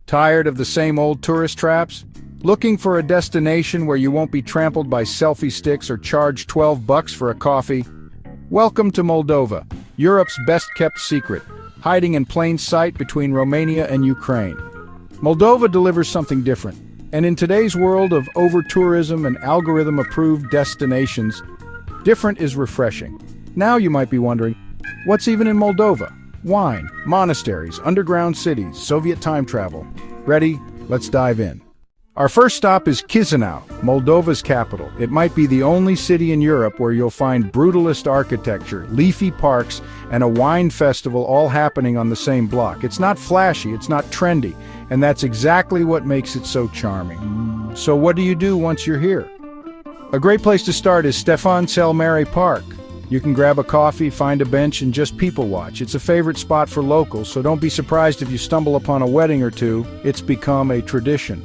Tired of the same old tourist traps? Looking for a destination where you won't be trampled by selfie sticks or charged $12 for a coffee? Welcome to Moldova, Europe's best-kept secret, hiding in plain sight between Romania and Ukraine. Moldova delivers something different, and in today's world of over-tourism and algorithm-approved destinations, different is refreshing. Now you might be wondering, what's even in Moldova? Wine, monasteries, underground cities, Soviet time travel. Ready? Let's dive in. Our first stop is Chisinau, Moldova's capital. It might be the only city in Europe where you'll find brutalist architecture, leafy parks, and a wine festival all happening on the same block. It's not flashy, it's not trendy, and that's exactly what makes it so charming. So what do you do once you're here? A great place to start is Stefan Cel Mare Park. You can grab a coffee, find a bench, and just people watch. It's a favorite spot for locals, so don't be surprised if you stumble upon a wedding or two. It's become a tradition.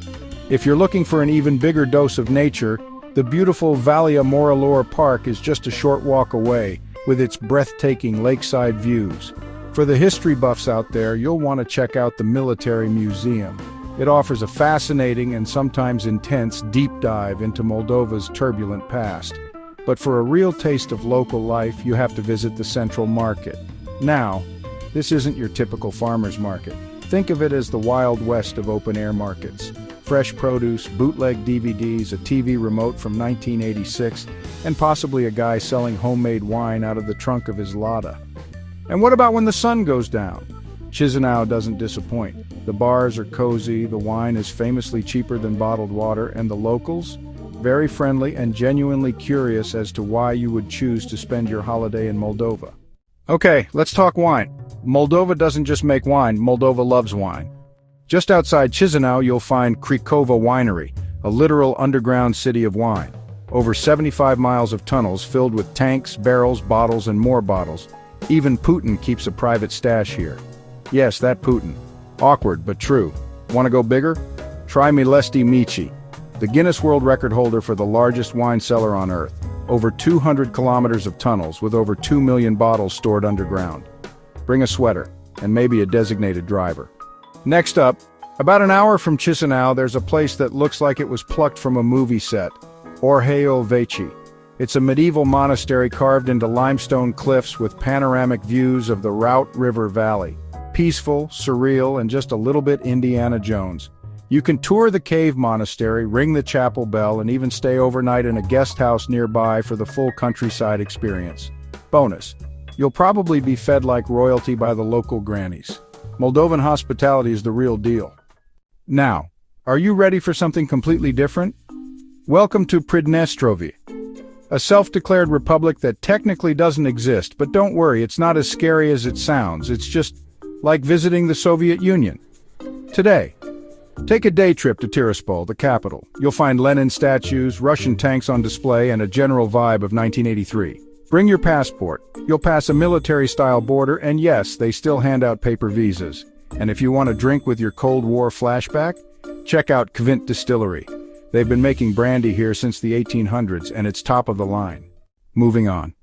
If you're looking for an even bigger dose of nature, the beautiful Valia Moralor Park is just a short walk away, with its breathtaking lakeside views. For the history buffs out there, you'll want to check out the Military Museum. It offers a fascinating and sometimes intense deep dive into Moldova's turbulent past. But for a real taste of local life, you have to visit the Central Market. Now, this isn't your typical farmer's market. Think of it as the Wild West of open-air markets. Fresh produce, bootleg DVDs, a TV remote from 1986, and possibly a guy selling homemade wine out of the trunk of his Lada. And what about when the sun goes down? Chisinau doesn't disappoint. The bars are cozy, the wine is famously cheaper than bottled water, and the locals? Very friendly and genuinely curious as to why you would choose to spend your holiday in Moldova. Okay, let's talk wine. Moldova doesn't just make wine, Moldova loves wine. Just outside Chisinau, you'll find Cricova Winery, a literal underground city of wine. Over 75 miles of tunnels filled with tanks, barrels, bottles, and more bottles. Even Putin keeps a private stash here. Yes, that Putin. Awkward, but true. Want to go bigger? Try Milestii Mici, the Guinness World Record holder for the largest wine cellar on Earth. Over 200 kilometers of tunnels with over 2 million bottles stored underground. Bring a sweater, and maybe a designated driver. Next up, about an hour from Chisinau, there's a place that looks like it was plucked from a movie set. Orheiul Vechi. It's a medieval monastery carved into limestone cliffs with panoramic views of the Route River Valley. Peaceful, surreal, and just a little bit Indiana Jones. You can tour the cave monastery, ring the chapel bell, and even stay overnight in a guest house nearby for the full countryside experience. Bonus, you'll probably be fed like royalty by the local grannies. Moldovan hospitality is the real deal. Now, are you ready for something completely different? Welcome to Transnistria, a self-declared republic that technically doesn't exist, but don't worry, it's not as scary as it sounds. It's just like visiting the Soviet Union. Today, take a day trip to Tiraspol, the capital. You'll find Lenin statues, Russian tanks on display, and a general vibe of 1983. Bring your passport. You'll pass a military-style border, and yes, they still hand out paper visas. And if you want to drink with your Cold War flashback, check out Kvint Distillery. They've been making brandy here since the 1800s, and it's top of the line. Moving on.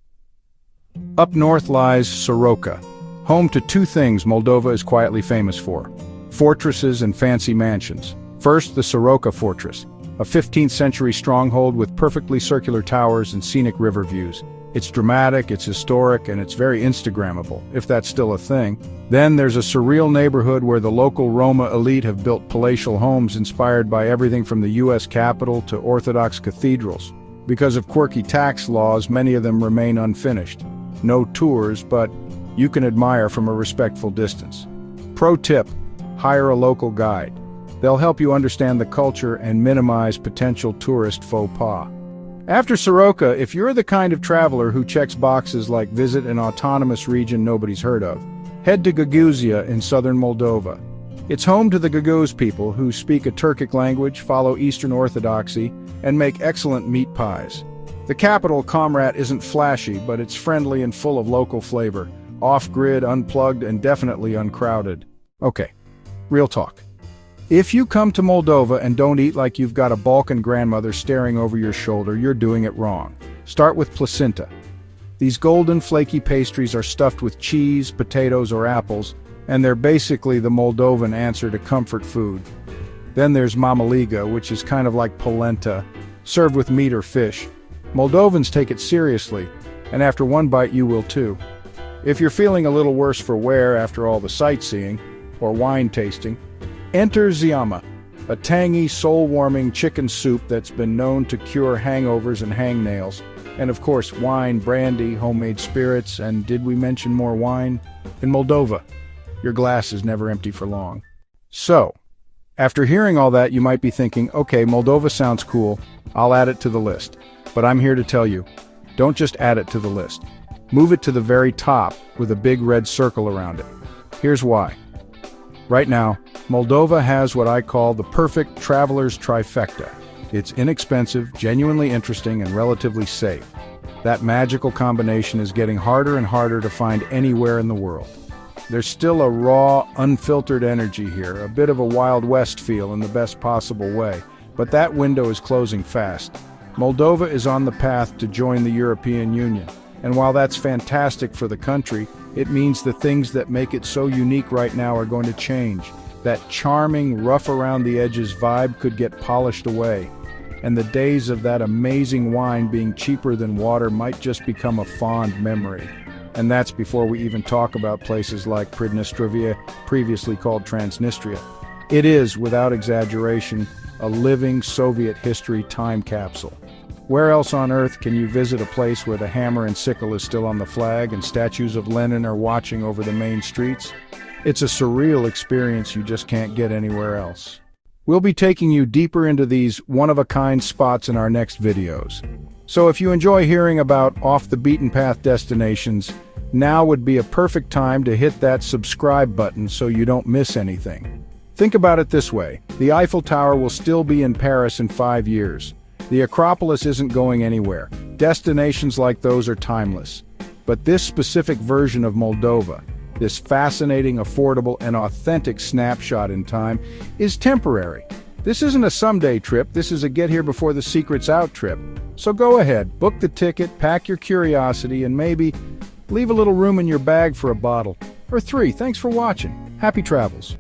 Up north lies Soroca, home to two things Moldova is quietly famous for: fortresses and fancy mansions. First, the Soroca Fortress, a 15th century stronghold with perfectly circular towers and scenic river views. It's dramatic, it's historic, and it's very Instagrammable, if that's still a thing. Then there's a surreal neighborhood where the local Roma elite have built palatial homes inspired by everything from the US Capitol to Orthodox cathedrals. Because of quirky tax laws, many of them remain unfinished. No tours, but you can admire from a respectful distance. Pro tip: hire a local guide. They'll help you understand the culture and minimize potential tourist faux pas. After Soroca, if you're the kind of traveler who checks boxes like visit an autonomous region nobody's heard of, head to Gagauzia in southern Moldova. It's home to the Gagauz people who speak a Turkic language, follow Eastern Orthodoxy, and make excellent meat pies. The capital, Comrat, isn't flashy, but it's friendly and full of local flavor. Off-grid, unplugged, and definitely uncrowded. Okay, real talk. If you come to Moldova and don't eat like you've got a Balkan grandmother staring over your shoulder, you're doing it wrong. Start with placenta. These golden, flaky pastries are stuffed with cheese, potatoes, or apples, and they're basically the Moldovan answer to comfort food. Then there's mamaliga, which is kind of like polenta, served with meat or fish. Moldovans take it seriously, and after one bite you will too. If you're feeling a little worse for wear after all the sightseeing, or wine tasting, enter ziama, a tangy, soul-warming chicken soup that's been known to cure hangovers and hangnails. And of course, wine, brandy, homemade spirits, and did we mention more wine? In Moldova, your glass is never empty for long. So, after hearing all that, you might be thinking, okay, Moldova sounds cool, I'll add it to the list. But I'm here to tell you, don't just add it to the list. Move it to the very top with a big red circle around it. Here's why. Right now, Moldova has what I call the perfect traveler's trifecta. It's inexpensive, genuinely interesting, and relatively safe. That magical combination is getting harder and harder to find anywhere in the world. There's still a raw, unfiltered energy here, a bit of a Wild West feel in the best possible way, but that window is closing fast. Moldova is on the path to join the European Union, and while that's fantastic for the country, it means the things that make it so unique right now are going to change. That charming, rough-around-the-edges vibe could get polished away, and the days of that amazing wine being cheaper than water might just become a fond memory. And that's before we even talk about places like Transnistria, previously called Transnistria. It is, without exaggeration, a living Soviet history time capsule. Where else on earth can you visit a place where the hammer and sickle is still on the flag and statues of Lenin are watching over the main streets? It's a surreal experience you just can't get anywhere else. We'll be taking you deeper into these one-of-a-kind spots in our next videos. So if you enjoy hearing about off-the-beaten-path destinations, now would be a perfect time to hit that subscribe button so you don't miss anything. Think about it this way, the Eiffel Tower will still be in Paris in 5 years. The Acropolis isn't going anywhere. Destinations like those are timeless. But this specific version of Moldova, this fascinating, affordable, and authentic snapshot in time, is temporary. This isn't a someday trip, this is a get-here-before-the-secret's-out trip. So go ahead, book the ticket, pack your curiosity, and maybe leave a little room in your bag for a bottle. Or 3. Thanks for watching. Happy travels.